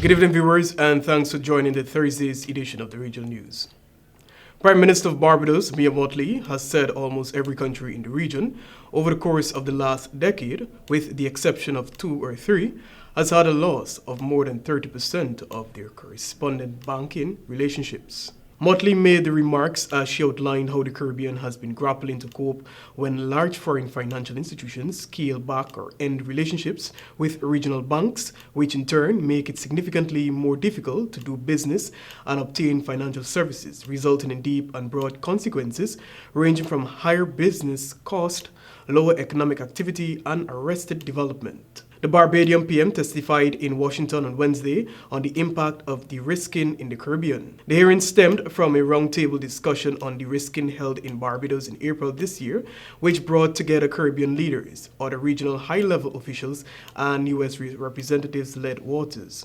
Good evening, viewers, and thanks for joining the Thursday's edition of the Regional News. Prime Minister of Barbados, Mia Mottley, has said almost every country in the region over the course of the last decade, with the exception of 2 or 3, has had a loss of more than 30% of their correspondent banking relationships. Mottley made the remarks as she outlined how the Caribbean has been grappling to cope when large foreign financial institutions scale back or end relationships with regional banks, which in turn make it significantly more difficult to do business and obtain financial services, resulting in deep and broad consequences ranging from higher business cost, lower economic activity, and arrested development. The Barbadian PM testified in Washington on Wednesday on the impact of de-risking in the Caribbean. The hearing stemmed from a roundtable discussion on de-risking held in Barbados in April this year, which brought together Caribbean leaders, other regional high-level officials, and U.S. representatives led waters.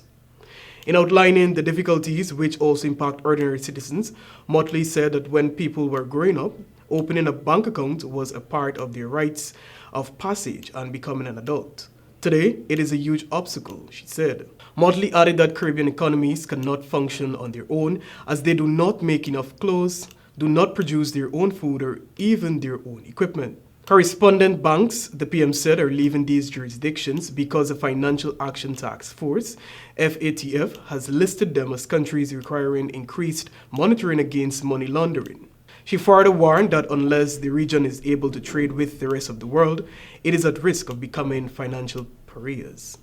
In outlining the difficulties which also impact ordinary citizens, Mottley said that when people were growing up, opening a bank account was a part of their rites of passage and becoming an adult. Today, it is a huge obstacle, she said. Mottley added that Caribbean economies cannot function on their own as they do not make enough clothes, do not produce their own food or even their own equipment. Correspondent banks, the PM said, are leaving these jurisdictions because the Financial Action Task Force, FATF, has listed them as countries requiring increased monitoring against money laundering. She further warned that unless the region is able to trade with the rest of the world, it is at risk of becoming financial pariahs.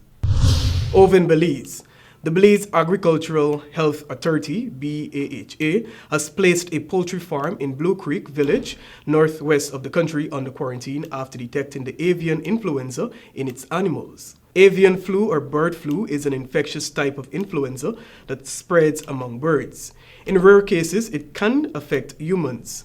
Over in Belize, the Belize Agricultural Health Authority, BAHA, has placed a poultry farm in Blue Creek Village, northwest of the country, under quarantine after detecting the avian influenza in its animals. Avian flu or bird flu is an infectious type of influenza that spreads among birds. In rare cases, it can affect humans.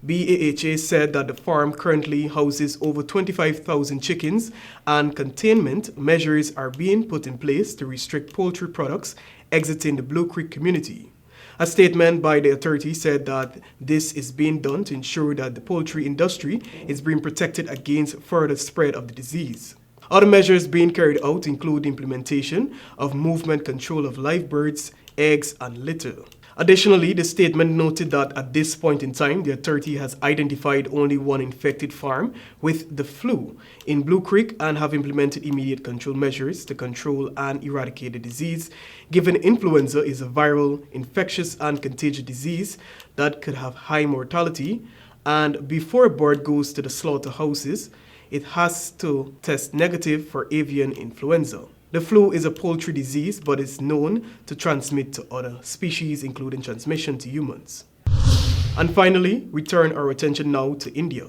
BAHA said that the farm currently houses over 25,000 chickens and containment measures are being put in place to restrict poultry products exiting the Blue Creek community. A statement by the authority said that this is being done to ensure that the poultry industry is being protected against further spread of the disease. Other measures being carried out include the implementation of movement control of live birds, eggs, and litter. Additionally, the statement noted that at this point in time, the authority has identified only one infected farm with the flu in Blue Creek and have implemented immediate control measures to control and eradicate the disease, given influenza is a viral, infectious, and contagious disease that could have high mortality, and before a bird goes to the slaughterhouses, it has to test negative for avian influenza. The flu is a poultry disease, but is known to transmit to other species, including transmission to humans. And finally, we turn our attention now to India.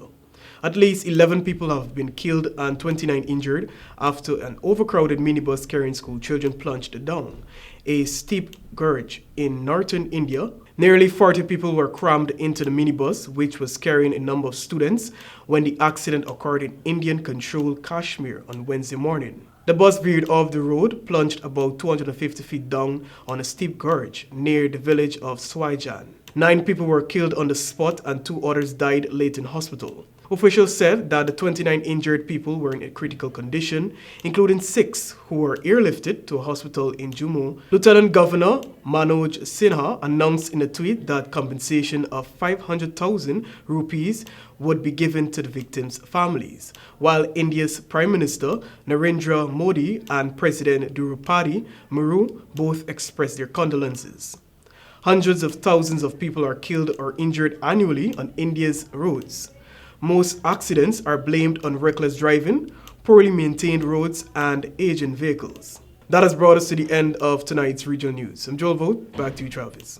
At least 11 people have been killed and 29 injured after an overcrowded minibus carrying school children plunged down a steep gorge in northern India. Nearly 40 people were crammed into the minibus, which was carrying a number of students, when the accident occurred in Indian-controlled Kashmir on Wednesday morning. The bus veered off the road, plunged about 250 feet down on a steep gorge near the village of Swajan. 9 people were killed on the spot and 2 others died late in hospital. Officials said that the 29 injured people were in a critical condition, including 6 who were airlifted to a hospital in Jammu. Lieutenant Governor Manoj Sinha announced in a tweet that compensation of 500,000 rupees would be given to the victims' families, while India's Prime Minister Narendra Modi and President Draupadi Murmu both expressed their condolences. Hundreds of thousands of people are killed or injured annually on India's roads. Most accidents are blamed on reckless driving, poorly maintained roads, and aging vehicles. That has brought us to the end of tonight's regional news. I'm Joel Vogt. Back to you, Travis.